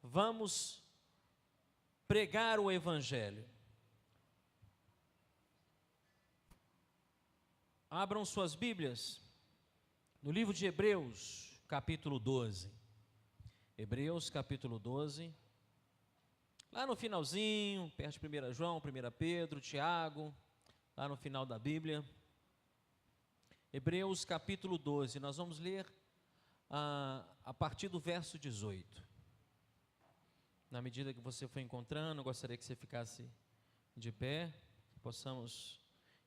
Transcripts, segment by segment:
vamos pregar o Evangelho. Abram suas Bíblias no livro de Hebreus, capítulo 12. Hebreus, capítulo 12. Lá no finalzinho, perto de 1 João, 1 Pedro, Tiago, lá no final da Bíblia. Hebreus, capítulo 12. Nós vamos ler a partir do verso 18. Na medida que você for encontrando, eu gostaria que você ficasse de pé, que possamos,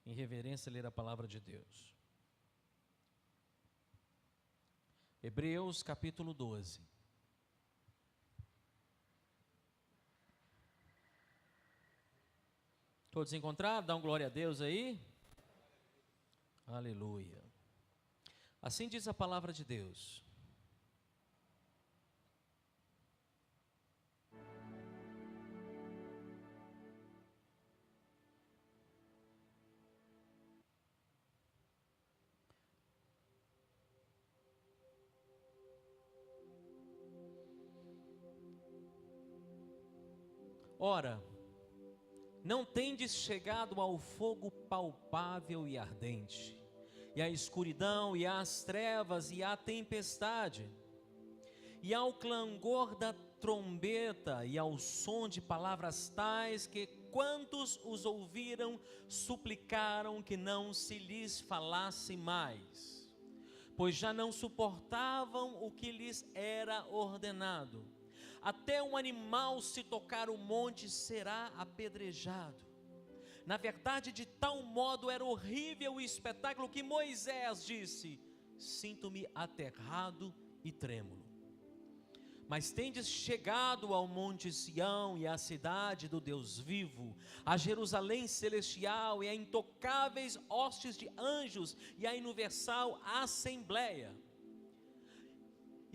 em reverência, ler a palavra de Deus. Hebreus, capítulo 12. Todos encontraram? Dá um glória a Deus aí. Aleluia. Assim diz a palavra de Deus. Ora, não tendes chegado ao fogo palpável e ardente, e à escuridão, e às trevas, e à tempestade, e ao clangor da trombeta, e ao som de palavras tais que quantos os ouviram suplicaram que não se lhes falasse mais, pois já não suportavam o que lhes era ordenado. Até um animal, se tocar o monte, será apedrejado. Na verdade, de tal modo era horrível o espetáculo que Moisés disse: sinto-me aterrado e trêmulo. Mas tendes chegado ao monte Sião e à cidade do Deus vivo, a Jerusalém celestial e a intocáveis hostes de anjos e a universal assembleia,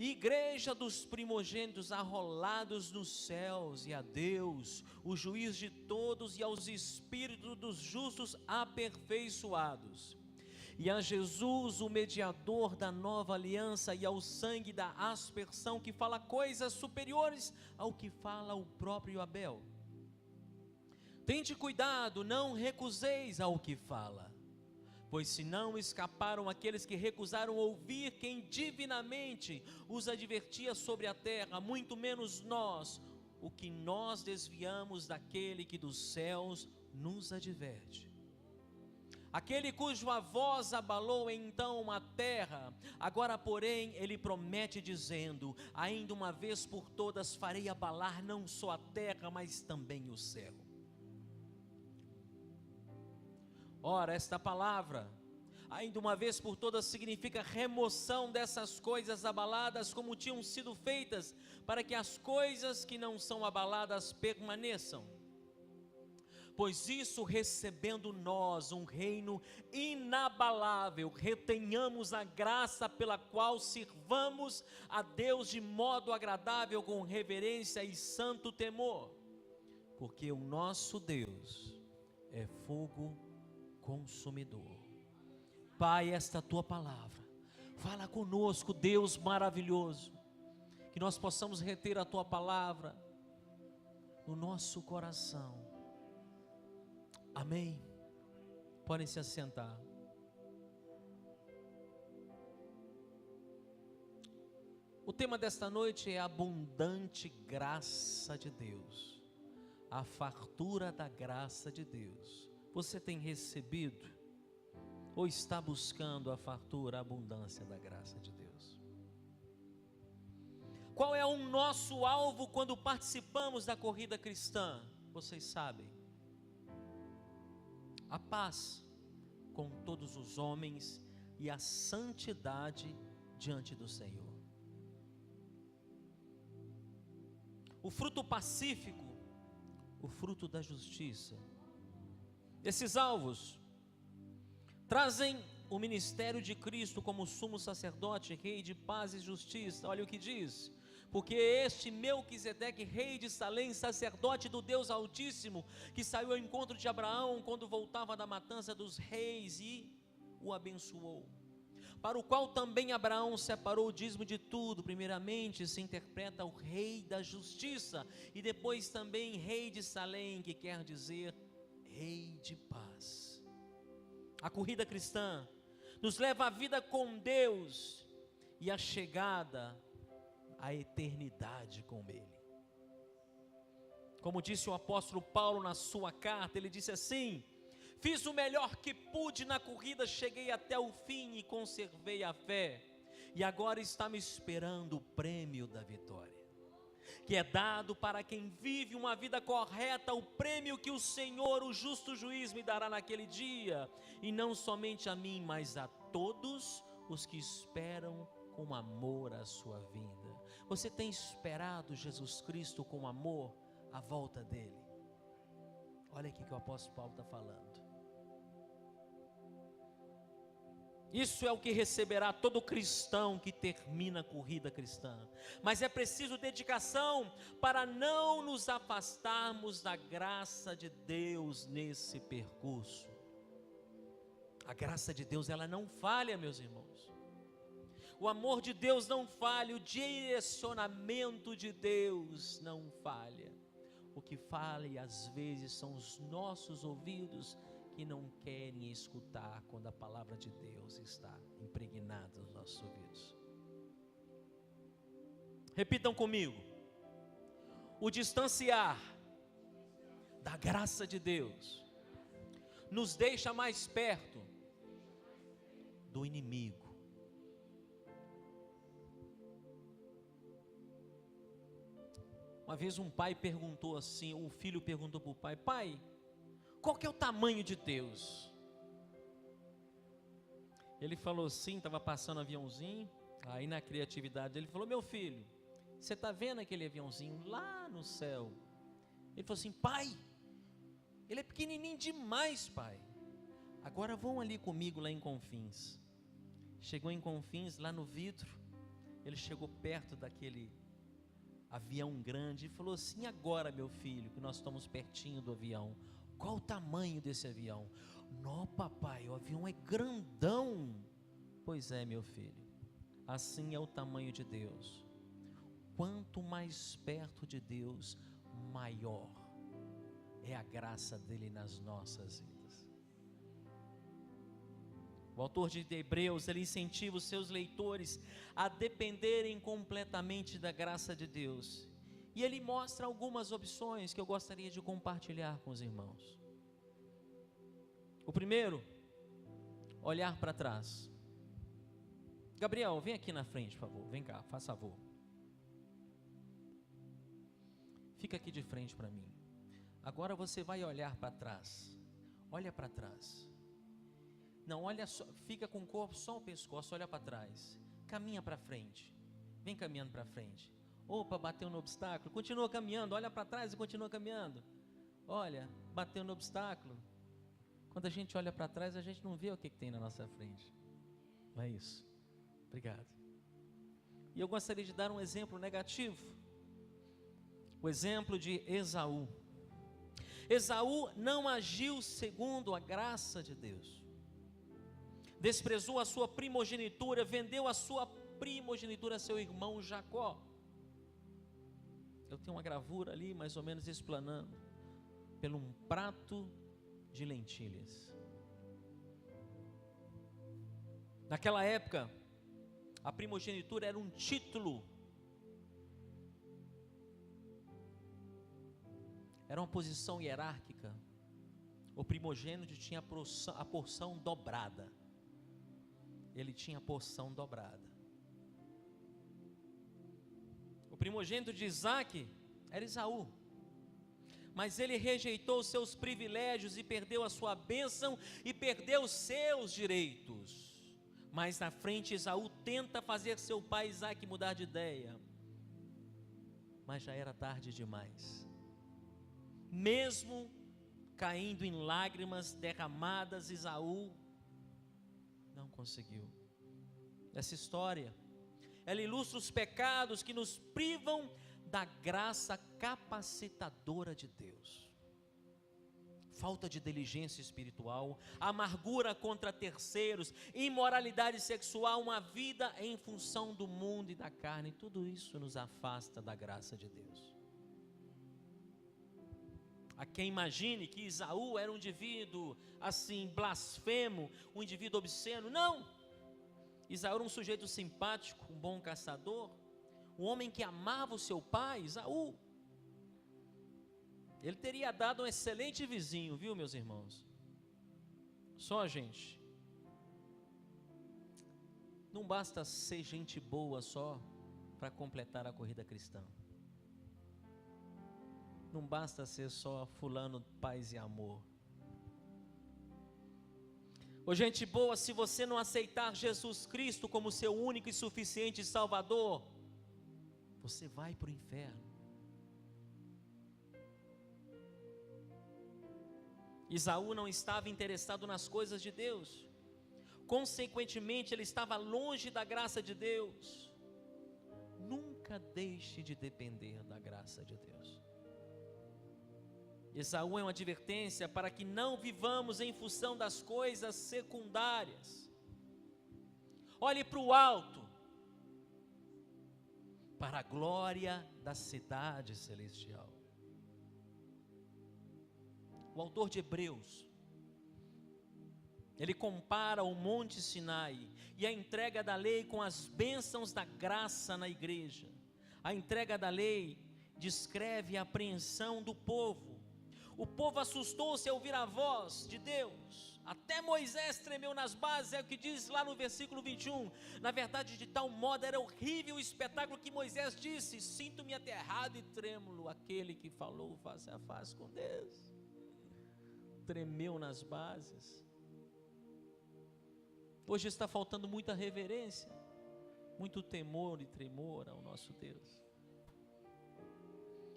igreja dos primogênitos arrolados nos céus, e a Deus, o juiz de todos, e aos espíritos dos justos aperfeiçoados, e a Jesus, o mediador da nova aliança, e ao sangue da aspersão, que fala coisas superiores ao que fala o próprio Abel. Tende cuidado, não recuseis ao que fala, pois se não escaparam aqueles que recusaram ouvir quem divinamente os advertia sobre a terra, muito menos nós, o que nós desviamos daquele que dos céus nos adverte. Aquele cuja voz abalou então a terra, agora porém ele promete dizendo: ainda uma vez por todas farei abalar não só a terra, mas também o céu. Ora, esta palavra, ainda uma vez por todas, significa remoção dessas coisas abaladas como tinham sido feitas, para que as coisas que não são abaladas permaneçam. Pois isso, recebendo nós um reino inabalável, retenhamos a graça pela qual sirvamos a Deus de modo agradável, com reverência e santo temor, porque o nosso Deus é fogo consumidor. Pai, esta tua palavra, fala conosco, Deus maravilhoso, que nós possamos reter a tua palavra no nosso coração. Amém. Podem se assentar. O tema desta noite é a abundante graça de Deus, a fartura da graça de Deus. Você tem recebido ou está buscando a fartura, a abundância da graça de Deus? Qual é o nosso alvo quando participamos da corrida cristã? Vocês sabem: a paz com todos os homens e a santidade diante do Senhor. O fruto pacífico, o fruto da justiça. Esses alvos trazem o ministério de Cristo como sumo sacerdote, rei de paz e justiça. Olha o que diz: porque este Melquisedeque, rei de Salém, sacerdote do Deus Altíssimo, que saiu ao encontro de Abraão quando voltava da matança dos reis e o abençoou, para o qual também Abraão separou o dízimo de tudo. Primeiramente se interpreta o rei da justiça, e depois também rei de Salém, que quer dizer rei de paz. A corrida cristã nos leva à vida com Deus e à chegada à eternidade com Ele. Como disse o apóstolo Paulo na sua carta, ele disse assim: fiz o melhor que pude na corrida, cheguei até o fim e conservei a fé, e agora está me esperando o prêmio da vitória, que é dado para quem vive uma vida correta, o prêmio que o Senhor, o justo juiz, me dará naquele dia, e não somente a mim, mas a todos os que esperam com amor a sua vinda. Você tem esperado Jesus Cristo com amor à volta dele? Olha aqui que o apóstolo Paulo está falando. Isso é o que receberá todo cristão que termina a corrida cristã. Mas é preciso dedicação para não nos afastarmos da graça de Deus nesse percurso. A graça de Deus, ela não falha, meus irmãos. O amor de Deus não falha, o direcionamento de Deus não falha. O que falha às vezes são os nossos ouvidos, que não querem escutar quando a palavra de Deus está impregnada nos nossos ouvidos. Repitam comigo: o distanciar da graça de Deus nos deixa mais perto do inimigo. Uma vez um pai perguntou assim, o filho perguntou para o pai: pai, qual que é o tamanho de Deus? Ele falou assim, estava passando um aviãozinho, aí na criatividade ele falou: meu filho, você está vendo aquele aviãozinho lá no céu? Ele falou assim: pai, ele é pequenininho demais, pai. Agora vão ali comigo lá em Confins. Chegou em Confins, lá no vidro, ele chegou perto daquele avião grande e falou assim: agora, meu filho, que nós estamos pertinho do avião, qual o tamanho desse avião? Não, papai, o avião é grandão. Pois é, meu filho, assim é o tamanho de Deus. Quanto mais perto de Deus, maior é a graça dele nas nossas vidas. O autor de Hebreus, ele incentiva os seus leitores a dependerem completamente da graça de Deus. E ele mostra algumas opções que eu gostaria de compartilhar com os irmãos. O primeiro, olhar para trás. Gabriel, vem aqui na frente, por favor. Vem cá, faça favor. Fica aqui de frente para mim. Agora você vai olhar para trás. Olha para trás. Não, olha só, fica com o corpo só o pescoço, olha para trás. Caminha para frente. Vem caminhando para frente. Opa, bateu no obstáculo. Continua caminhando, olha para trás e continua caminhando. Olha, bateu no obstáculo. Quando a gente olha para trás, a gente não vê o que tem na nossa frente. Não é isso? Obrigado. E eu gostaria de dar um exemplo negativo. O exemplo de Esaú. Esaú não agiu segundo a graça de Deus. Desprezou a sua primogenitura, vendeu a sua primogenitura a seu irmão Jacó. Eu tenho uma gravura ali, mais ou menos explanando, pelo um prato de lentilhas. Naquela época, a primogenitura era um título, era uma posição hierárquica. O primogênito tinha a porção dobrada. Ele tinha a porção dobrada. O primogênito de Isaac era Esaú, mas ele rejeitou os seus privilégios e perdeu a sua bênção e perdeu os seus direitos. Mais na frente, Esaú tenta fazer seu pai Isaac mudar de ideia, mas já era tarde demais. Mesmo caindo em lágrimas derramadas, Esaú não conseguiu. Essa história, ela ilustra os pecados que nos privam da graça capacitadora de Deus. falta de diligência espiritual, amargura contra terceiros, imoralidade sexual, uma vida em função do mundo e da carne, tudo isso nos afasta da graça de Deus. Há quem imagine que Esaú era um indivíduo assim, blasfemo, um indivíduo obsceno. Não! Esaú era um sujeito simpático, um bom caçador, um homem que amava o seu pai, Esaú. Ele teria dado um excelente vizinho, viu, meus irmãos? Só, gente, não basta ser gente boa só para completar a corrida cristã. Não basta ser só fulano, paz e amor. Ô gente boa, se você não aceitar Jesus Cristo como seu único e suficiente Salvador, você vai para o inferno. Esaú não estava interessado nas coisas de Deus, consequentemente ele estava longe da graça de Deus. Nunca deixe de depender da graça de Deus. Esaú é uma advertência para que não vivamos em função das coisas secundárias. Olhe para o alto, para a glória da cidade celestial. O autor de Hebreus, ele compara o Monte Sinai e a entrega da lei com as bênçãos da graça na igreja. A entrega da lei descreve a apreensão do povo. O povo assustou-se ao ouvir a voz de Deus. Até Moisés tremeu nas bases, é o que diz lá no versículo 21. Na verdade, de tal modo era horrível o espetáculo que Moisés disse: sinto-me aterrado e trêmulo. Aquele que falou face a face com Deus tremeu nas bases. Hoje está faltando muita reverência, muito temor e tremor ao nosso Deus.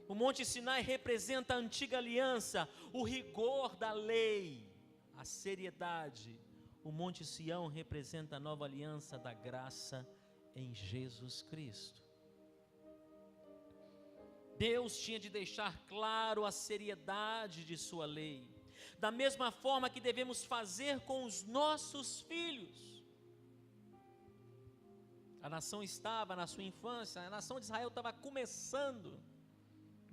O Monte Sinai representa a antiga aliança, o rigor da lei, a seriedade. O Monte Sião representa a nova aliança da graça em Jesus Cristo. Deus tinha de deixar claro a seriedade de sua lei, da mesma forma que devemos fazer com os nossos filhos. A nação estava na sua infância, a nação de Israel estava começando.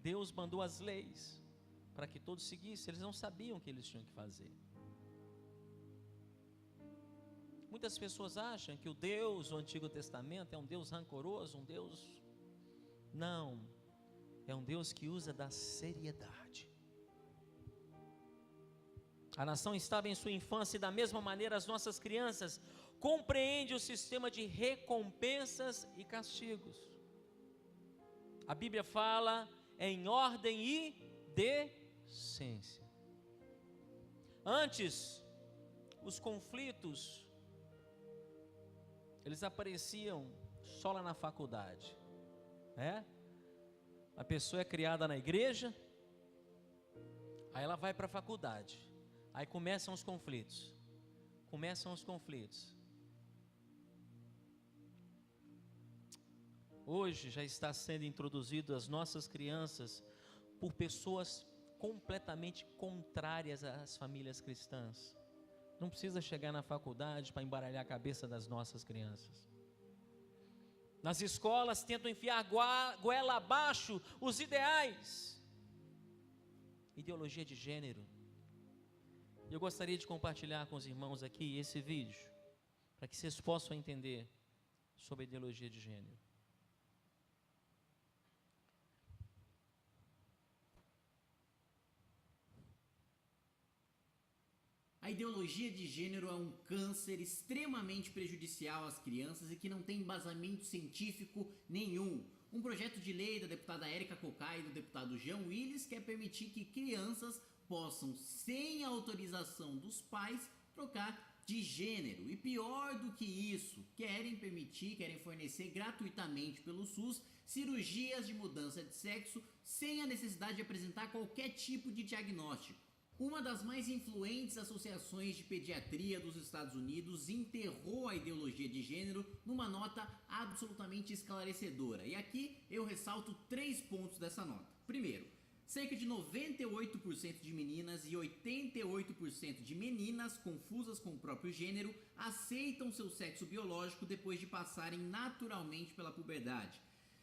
Deus mandou as leis para que todos seguissem, eles não sabiam o que eles tinham que fazer. Muitas pessoas acham que o Deus do Antigo Testamento é um Deus rancoroso, um Deus... Não, é um Deus que usa da seriedade. A nação estava em sua infância e da mesma maneira as nossas crianças compreendem o sistema de recompensas e castigos. A Bíblia fala em ordem e decência. Antes, os conflitos, eles apareciam só lá na faculdade, né? A pessoa é criada na igreja, aí ela vai para a faculdade, aí começam os conflitos. Hoje já está sendo introduzido às nossas crianças por pessoas completamente contrárias às famílias cristãs. Não precisa chegar na faculdade para embaralhar a cabeça das nossas crianças. Nas escolas tentam enfiar goela abaixo os ideais. Ideologia de gênero. Eu gostaria de compartilhar com os irmãos aqui esse vídeo, para que vocês possam entender sobre a ideologia de gênero. A ideologia de gênero é um câncer extremamente prejudicial às crianças e que não tem embasamento científico nenhum. Um projeto de lei da deputada Érica Cocá e do deputado Jean Willis quer permitir que crianças possam, sem a autorização dos pais, trocar de gênero. E pior do que isso, querem fornecer gratuitamente pelo SUS cirurgias de mudança de sexo sem a necessidade de apresentar qualquer tipo de diagnóstico. Uma das mais influentes associações de pediatria dos Estados Unidos enterrou a ideologia de gênero numa nota absolutamente esclarecedora. E aqui eu ressalto 3 pontos dessa nota. Primeiro, Cerca de 98% de meninas e 88% de meninas confusas com o próprio gênero aceitam seu sexo biológico depois de passarem naturalmente pela puberdade.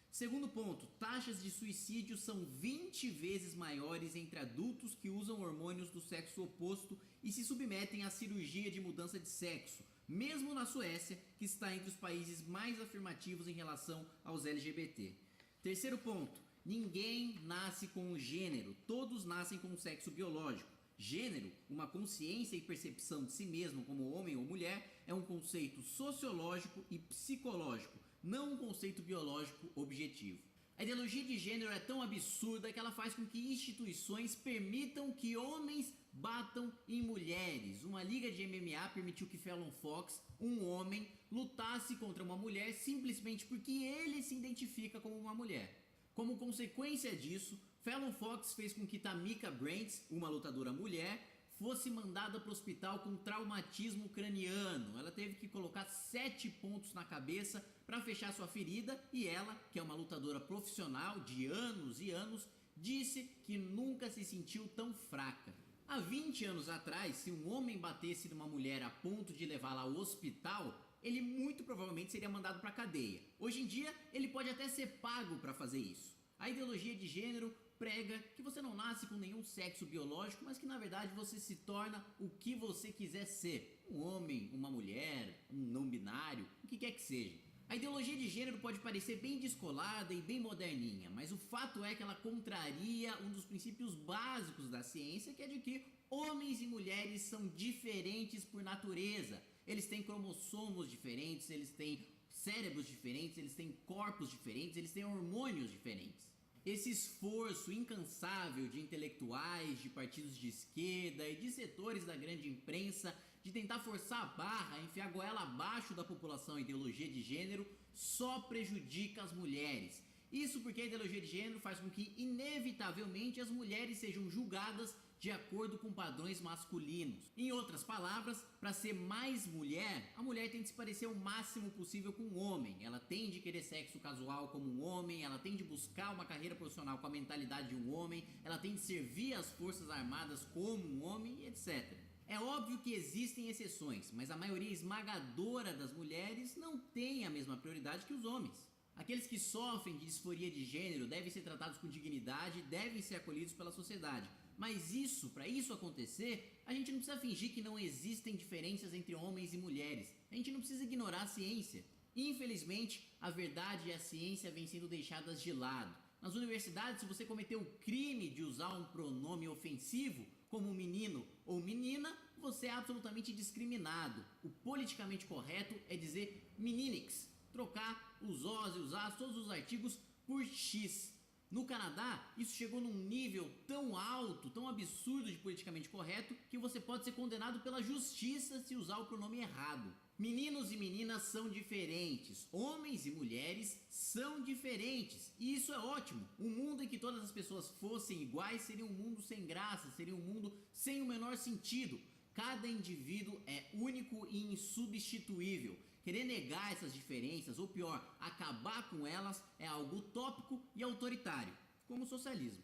Segundo ponto, taxas de suicídio são 20 vezes maiores entre adultos que usam hormônios do sexo oposto e se submetem à cirurgia de mudança de sexo, mesmo na Suécia, que está entre os países mais afirmativos em relação aos LGBT. Terceiro ponto, ninguém nasce com um gênero, todos nascem com um sexo biológico. Gênero, uma consciência e percepção de si mesmo como homem ou mulher, é um conceito sociológico e psicológico, não um conceito biológico objetivo. A ideologia de gênero é tão absurda que ela faz com que instituições permitam que homens batam em mulheres. Uma liga de MMA permitiu que Fallon Fox, um homem, lutasse contra uma mulher simplesmente porque ele se identifica como uma mulher. Como consequência disso, Fallon Fox fez com que Tamika Brands, uma lutadora mulher, fosse mandada para o hospital com traumatismo craniano. Ela teve que colocar 7 pontos na cabeça para fechar sua ferida e ela, que é uma lutadora profissional de anos e anos, disse que nunca se sentiu tão fraca. Há 20 anos atrás, se um homem batesse numa mulher a ponto de levá-la ao hospital, ele muito provavelmente seria mandado para a cadeia. Hoje em dia, ele pode até ser pago para fazer isso. A ideologia de gênero prega que você não nasce com nenhum sexo biológico, mas que na verdade você se torna o que você quiser ser. Um homem, uma mulher, um não binário, o que quer que seja. A ideologia de gênero pode parecer bem descolada e bem moderninha, mas o fato é que ela contraria um dos princípios básicos da ciência, que é de que homens e mulheres são diferentes por natureza. Eles têm cromossomos diferentes, eles têm cérebros diferentes, eles têm corpos diferentes, eles têm hormônios diferentes. Esse esforço incansável de intelectuais, de partidos de esquerda e de setores da grande imprensa de tentar forçar a barra, enfiar a goela abaixo da população à ideologia de gênero, só prejudica as mulheres. Isso porque a ideologia de gênero faz com que, inevitavelmente, as mulheres sejam julgadas de acordo com padrões masculinos. Em outras palavras, para ser mais mulher, a mulher tem de se parecer o máximo possível com um homem. Ela tem de querer sexo casual como um homem, ela tem de buscar uma carreira profissional com a mentalidade de um homem, ela tem de servir às forças armadas como um homem, etc. É óbvio que existem exceções, mas a maioria esmagadora das mulheres não tem a mesma prioridade que os homens. Aqueles que sofrem de disforia de gênero devem ser tratados com dignidade, devem ser acolhidos pela sociedade. Mas para isso acontecer, a gente não precisa fingir que não existem diferenças entre homens e mulheres. A gente não precisa ignorar a ciência. Infelizmente, a verdade e a ciência vêm sendo deixadas de lado. Nas universidades, se você cometeu o crime de usar um pronome ofensivo, como menino ou menina, você é absolutamente discriminado. O politicamente correto é dizer meninix, trocar os os e os as, todos os artigos por x. No Canadá, isso chegou num nível tão alto, tão absurdo de politicamente correto, que você pode ser condenado pela justiça se usar o pronome errado. Meninos e meninas são diferentes, homens e mulheres são diferentes, e isso é ótimo. Um mundo em que todas as pessoas fossem iguais seria um mundo sem graça, seria um mundo sem o menor sentido. Cada indivíduo é único e insubstituível. Querer negar essas diferenças, ou pior, acabar com elas, é algo utópico e autoritário, como o socialismo.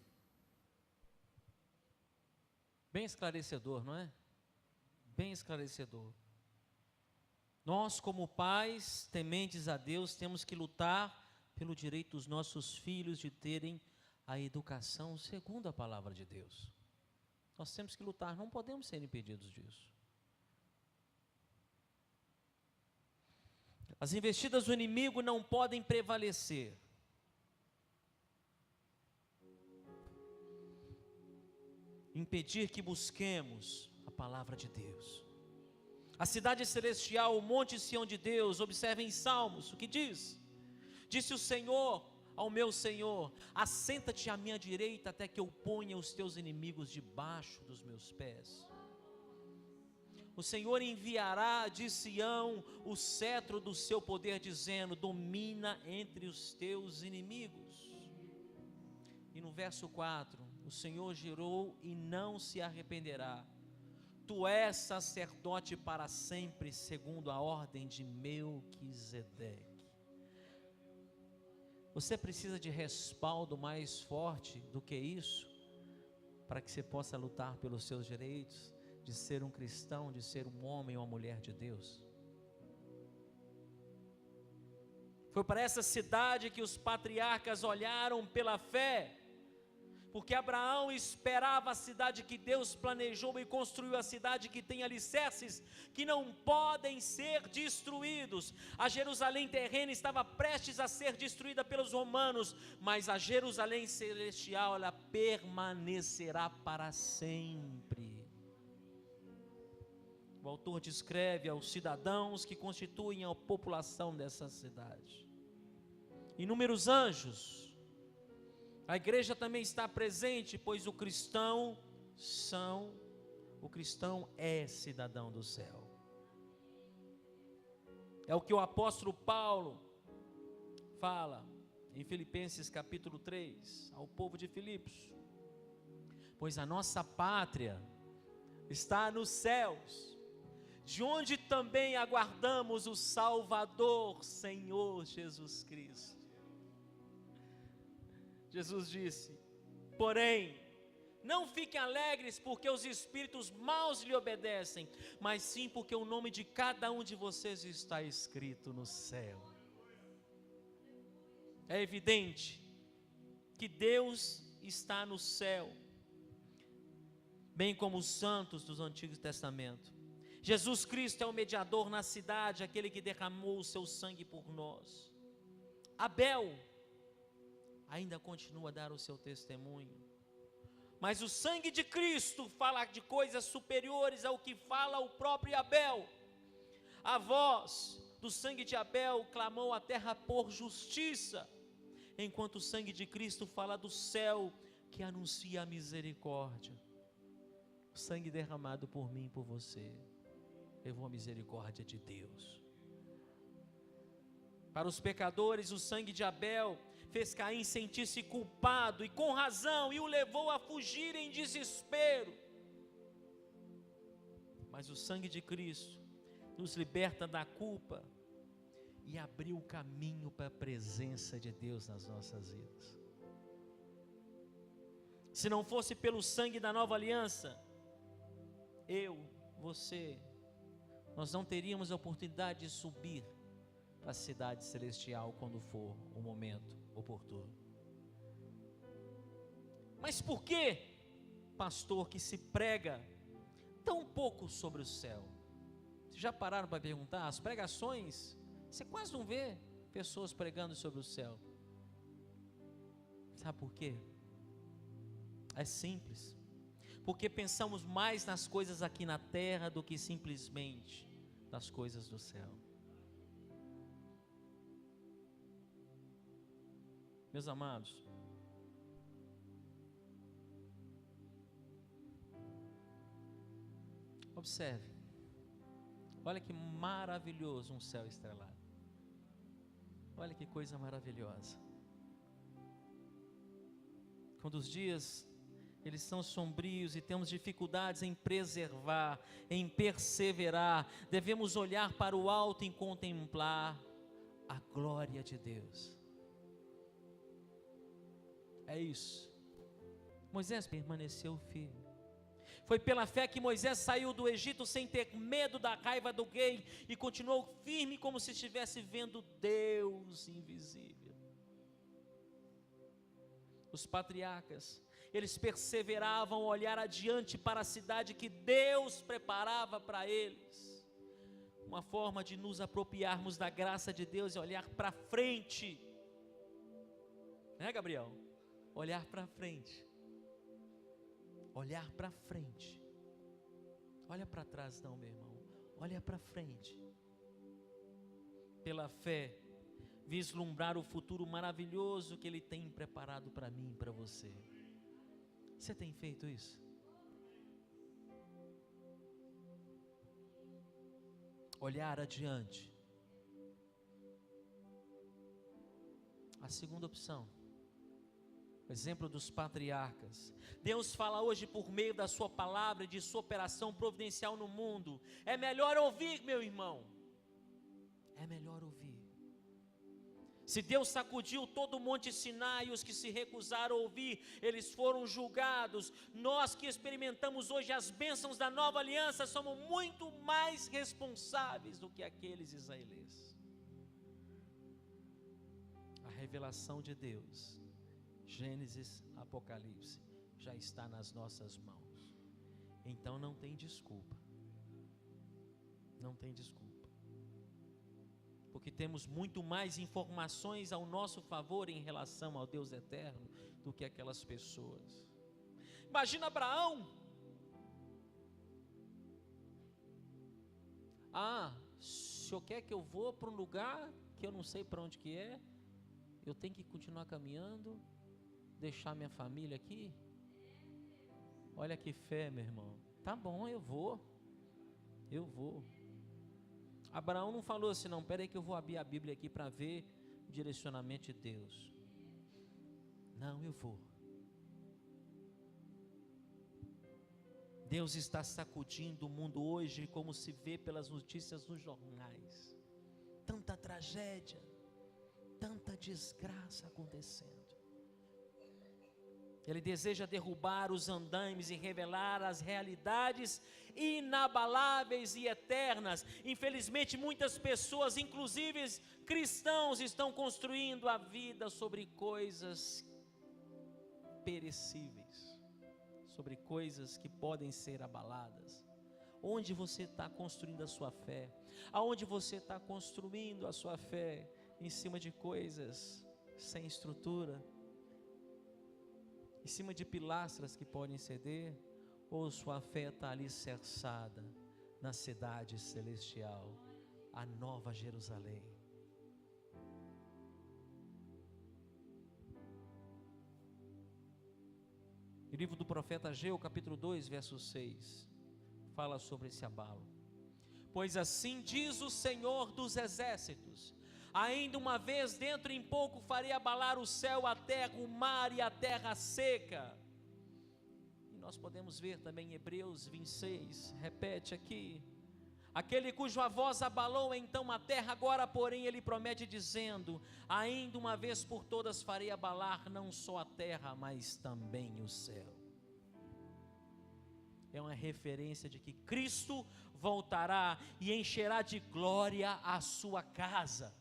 Bem esclarecedor, não é? Bem esclarecedor. Nós, como pais tementes a Deus, temos que lutar pelo direito dos nossos filhos de terem a educação segundo a palavra de Deus. Nós temos que lutar, não podemos ser impedidos disso. As investidas do inimigo não podem prevalecer. Impedir que busquemos a palavra de Deus. A cidade celestial, o monte Sião de Deus, observem em Salmos o que diz. Disse o Senhor ao meu Senhor: assenta-te à minha direita até que eu ponha os teus inimigos debaixo dos meus pés. O Senhor enviará de Sião o cetro do seu poder, dizendo: domina entre os teus inimigos. E no verso 4, o Senhor jurou e não se arrependerá: tu és sacerdote para sempre, segundo a ordem de Melquisedeque. Você precisa de respaldo mais forte do que isso? para que você possa lutar pelos seus direitos de ser um cristão, de ser um homem ou uma mulher de Deus. Foi para essa cidade que os patriarcas olharam pela fé, porque Abraão esperava a cidade que Deus planejou e construiu, a cidade que tem alicerces que não podem ser destruídos. A Jerusalém terrena estava prestes a ser destruída pelos romanos, mas a Jerusalém celestial, ela permanecerá para sempre. O autor descreve aos cidadãos que constituem a população dessa cidade. Inúmeros anjos. A igreja também está presente, pois o cristão é cidadão do céu. É o que o apóstolo Paulo fala em Filipenses capítulo 3, ao povo de Filipos. Pois a nossa pátria está nos céus, de onde também aguardamos o Salvador, Senhor Jesus Cristo. Jesus disse: porém, não fiquem alegres porque os espíritos maus lhe obedecem, mas sim porque o nome de cada um de vocês está escrito no céu. É evidente que Deus está no céu, bem como os santos do Antigo Testamento. Jesus Cristo é o mediador na cidade, aquele que derramou o seu sangue por nós. Abel ainda continua a dar o seu testemunho, mas o sangue de Cristo fala de coisas superiores ao que fala o próprio Abel. A voz do sangue de Abel clamou a terra por justiça, enquanto o sangue de Cristo fala do céu, que anuncia a misericórdia. O sangue derramado por mim e por você levou a misericórdia de Deus. Para os pecadores, o sangue de Abel fez Caim sentir-se culpado, e com razão, e o levou a fugir em desespero. Mas o sangue de Cristo nos liberta da culpa e abriu o caminho para a presença de Deus nas nossas vidas. Se não fosse pelo sangue da nova aliança, você, nós não teríamos a oportunidade de subir para a cidade celestial quando for o momento oportuno. Mas por que, pastor, que se prega tão pouco sobre o céu? Vocês já pararam para perguntar? As pregações, você quase não vê pessoas pregando sobre o céu. Sabe por quê? É simples. Porque pensamos mais nas coisas aqui na terra do que simplesmente nas coisas do céu. Meus amados, observe, olha que maravilhoso um céu estrelado, olha que coisa maravilhosa. Quando os dias eles são sombrios e temos dificuldades em preservar, em perseverar, devemos olhar para o alto e contemplar a glória de Deus. É isso. Moisés permaneceu firme. Foi pela fé que Moisés saiu do Egito sem ter medo da raiva do rei e continuou firme como se estivesse vendo Deus invisível. Os patriarcas, eles perseveravam a olhar adiante para a cidade que Deus preparava para eles. Uma forma de nos apropriarmos da graça de Deus é olhar para frente. Né, Gabriel? Olhar para frente. Olhar para frente. Olha para trás não, meu irmão. Olha para frente. Pela fé, vislumbrar o futuro maravilhoso que Ele tem preparado para mim e para você. Você tem feito isso? Olhar adiante. A segunda opção, o exemplo dos patriarcas. Deus fala hoje por meio da sua palavra e de sua operação providencial no mundo. É melhor ouvir, meu irmão. É melhor ouvir. Se Deus sacudiu todo o monte Sinai, os que se recusaram a ouvir, eles foram julgados. Nós que experimentamos hoje as bênçãos da nova aliança, somos muito mais responsáveis do que aqueles israelenses. A revelação de Deus, Gênesis, Apocalipse, já está nas nossas mãos. Então não tem desculpa. Não tem desculpa. Porque temos muito mais informações ao nosso favor em relação ao Deus eterno do que aquelas pessoas. Imagina Abraão. Se o senhor quer que eu vou para um lugar que eu não sei para onde que é, eu tenho que continuar caminhando, deixar minha família aqui? Olha que fé, meu irmão. Tá bom, eu vou. Abraão não falou assim, não, peraí que eu vou abrir a Bíblia aqui para ver o direcionamento de Deus. Não, eu vou. Deus está sacudindo o mundo hoje, como se vê pelas notícias nos jornais. Tanta tragédia, tanta desgraça acontecendo. Ele deseja derrubar os andaimes e revelar as realidades inabaláveis e eternas. Infelizmente, muitas pessoas, inclusive cristãos, estão construindo a vida sobre coisas perecíveis, sobre coisas que podem ser abaladas. Onde você está construindo a sua fé? Aonde você está construindo a sua fé? Em cima de coisas sem estrutura? Em cima de pilastras que podem ceder, ou sua fé está alicerçada na cidade celestial, a Nova Jerusalém? O livro do profeta Ageu, capítulo 2, verso 6, fala sobre esse abalo. Pois assim diz o Senhor dos exércitos: ainda uma vez, dentro em pouco, farei abalar o céu, a terra, o mar e a terra seca. E nós podemos ver também em Hebreus 26, repete aqui: aquele cuja voz abalou então a terra, agora porém ele promete dizendo: ainda uma vez por todas farei abalar não só a terra, mas também o céu. É uma referência de que Cristo voltará e encherá de glória a sua casa.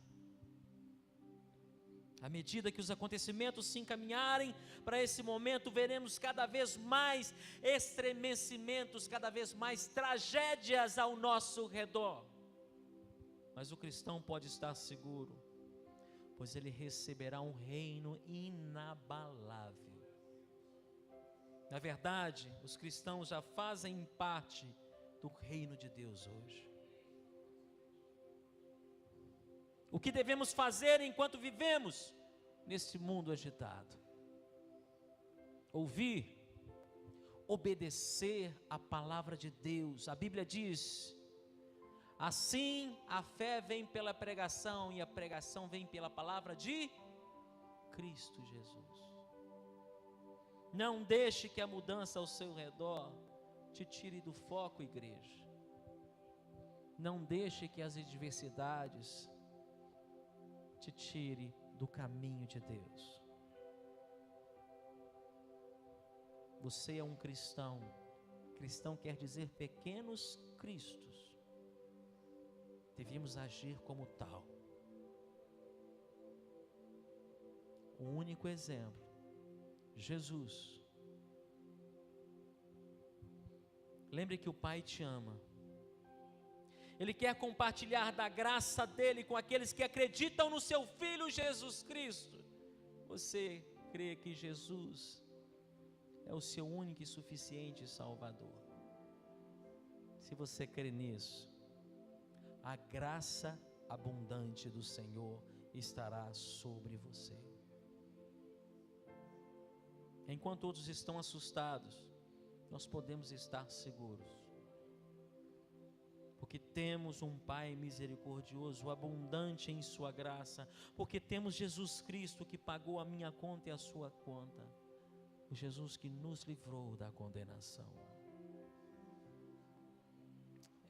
À medida que os acontecimentos se encaminharem para esse momento, veremos cada vez mais estremecimentos, cada vez mais tragédias ao nosso redor. Mas o cristão pode estar seguro, pois ele receberá um reino inabalável. Na verdade, os cristãos já fazem parte do reino de Deus hoje. O que devemos fazer enquanto vivemos nesse mundo agitado? Ouvir, obedecer a palavra de Deus. A Bíblia diz: assim a fé vem pela pregação e a pregação vem pela palavra de Cristo Jesus. Não deixe que a mudança ao seu redor te tire do foco, igreja. Não deixe que as adversidades te tire do caminho de Deus. Você é um cristão. Cristão quer dizer pequenos cristos. Devíamos agir como tal. O único exemplo, Jesus. Lembre que o Pai te ama. Ele quer compartilhar da graça dele com aqueles que acreditam no seu Filho Jesus Cristo. Você crê que Jesus é o seu único e suficiente Salvador? Se você crê nisso, a graça abundante do Senhor estará sobre você. Enquanto outros estão assustados, nós podemos estar seguros. Porque temos um Pai misericordioso, abundante em sua graça, porque temos Jesus Cristo que pagou a minha conta e a sua conta, o Jesus que nos livrou da condenação.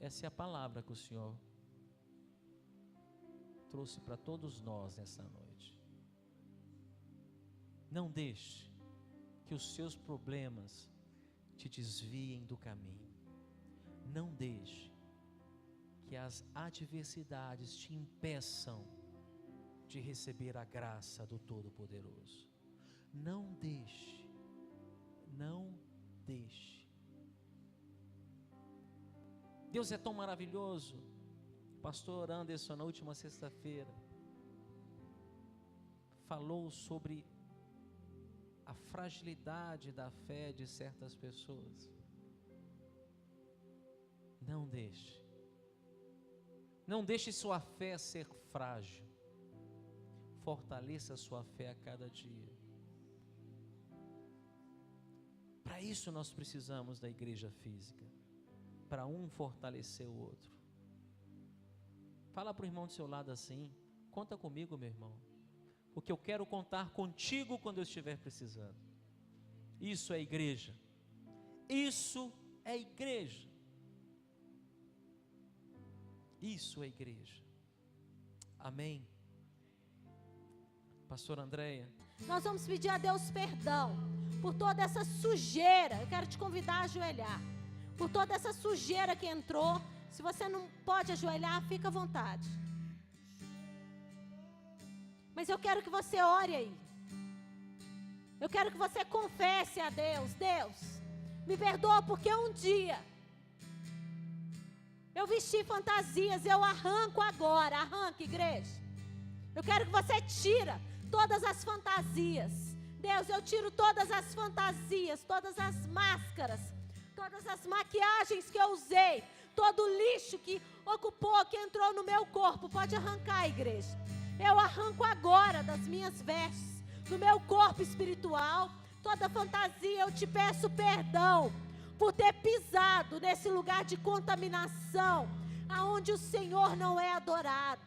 Essa é a palavra que o Senhor trouxe para todos nós nessa noite. Não deixe que os seus problemas te desviem do caminho. Não deixe que as adversidades te impeçam de receber a graça do Todo-Poderoso. Não deixe. Deus é tão maravilhoso. Pastor Anderson, na última sexta-feira, falou sobre a fragilidade da fé de certas pessoas. Não deixe sua fé ser frágil. Fortaleça a sua fé a cada dia. Para isso nós precisamos da igreja física, para um fortalecer o outro. Fala para o irmão do seu lado assim: conta comigo, meu irmão, porque eu quero contar contigo quando eu estiver precisando. Isso é igreja. Isso é igreja. Isso é igreja. Amém. Pastora Andréia. Nós vamos pedir a Deus perdão por toda essa sujeira. Eu quero te convidar a ajoelhar. Por toda essa sujeira que entrou. Se você não pode ajoelhar, fica à vontade. Mas eu quero que você ore aí. Eu quero que você confesse a Deus: Deus, me perdoa porque um dia eu vesti fantasias, eu arranco agora. Arranca, igreja. Eu quero que você tira todas as fantasias. Deus, eu tiro todas as fantasias, todas as máscaras, todas as maquiagens que eu usei, todo o lixo que ocupou, que entrou no meu corpo. Pode arrancar, igreja. Eu arranco agora das minhas vestes, do meu corpo espiritual, toda fantasia. Eu te peço perdão por ter pisado nesse lugar de contaminação, aonde o Senhor não é adorado.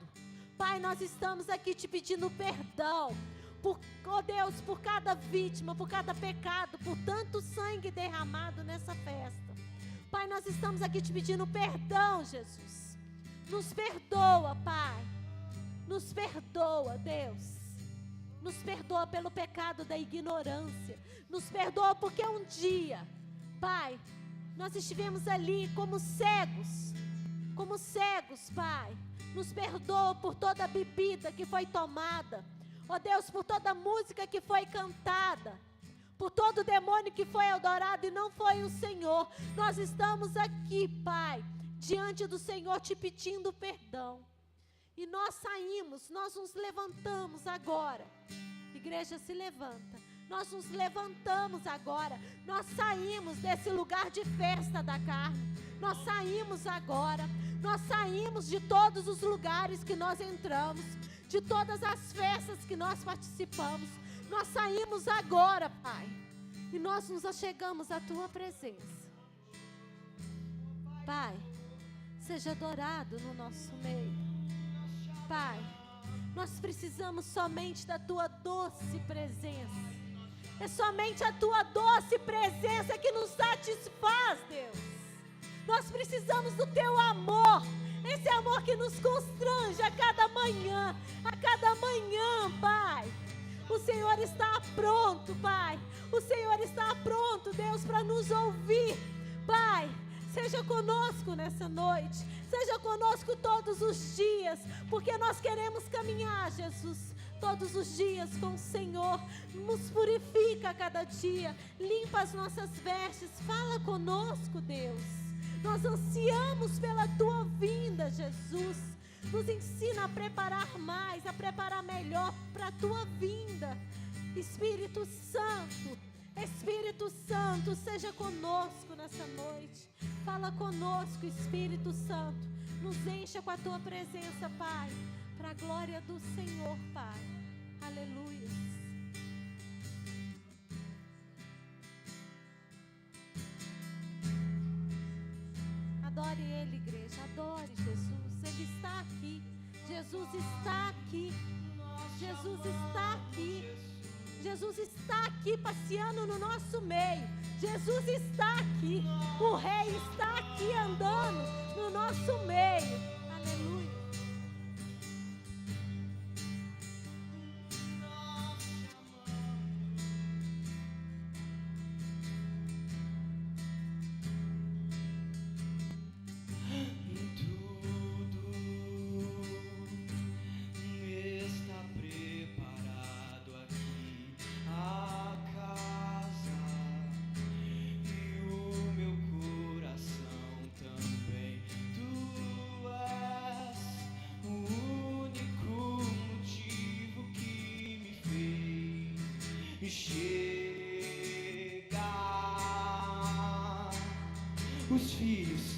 Pai, nós estamos aqui te pedindo perdão, oh Deus, por cada vítima, por cada pecado, por tanto sangue derramado nessa festa. Pai, nós estamos aqui te pedindo perdão, Jesus. Nos perdoa, Pai. Nos perdoa, Deus. Nos perdoa pelo pecado da ignorância. Nos perdoa porque um dia, Pai, nós estivemos ali como cegos, Pai. Nos perdoa por toda a bebida que foi tomada. Ó Deus, por toda a música que foi cantada, por todo demônio que foi adorado e não foi o Senhor. Nós estamos aqui, Pai, diante do Senhor te pedindo perdão. E nós saímos, nós nos levantamos agora. Igreja, se levanta. Nós nos levantamos agora. Nós saímos desse lugar de festa da carne. Nós saímos agora. Nós saímos de todos os lugares que nós entramos, de todas as festas que nós participamos. Nós saímos agora, Pai, e nós nos achegamos à Tua presença. Pai, seja adorado no nosso meio. Pai, nós precisamos somente da Tua doce presença. É somente a Tua doce presença que nos satisfaz, Deus. Nós precisamos do Teu amor, esse amor que nos constrange a cada manhã, Pai. O Senhor está pronto, Pai. O Senhor está pronto, Deus, para nos ouvir. Pai, seja conosco nessa noite. Seja conosco todos os dias, porque nós queremos caminhar, Jesus, todos os dias com o Senhor. Nos purifica a cada dia. Limpa as nossas vestes. Fala conosco, Deus. Nós ansiamos pela Tua vinda, Jesus. Nos ensina a preparar mais, a preparar melhor para a Tua vinda. Espírito Santo, seja conosco nessa noite. Fala conosco, Espírito Santo. Nos encha com a Tua presença, Pai, para a glória do Senhor, Pai. Aleluia. Adore Ele, igreja, adore Jesus. Ele está aqui. Jesus está aqui. Jesus está aqui. Jesus está aqui passeando no nosso meio. Jesus está aqui. O Rei está aqui andando no nosso meio. Aleluia. os filhos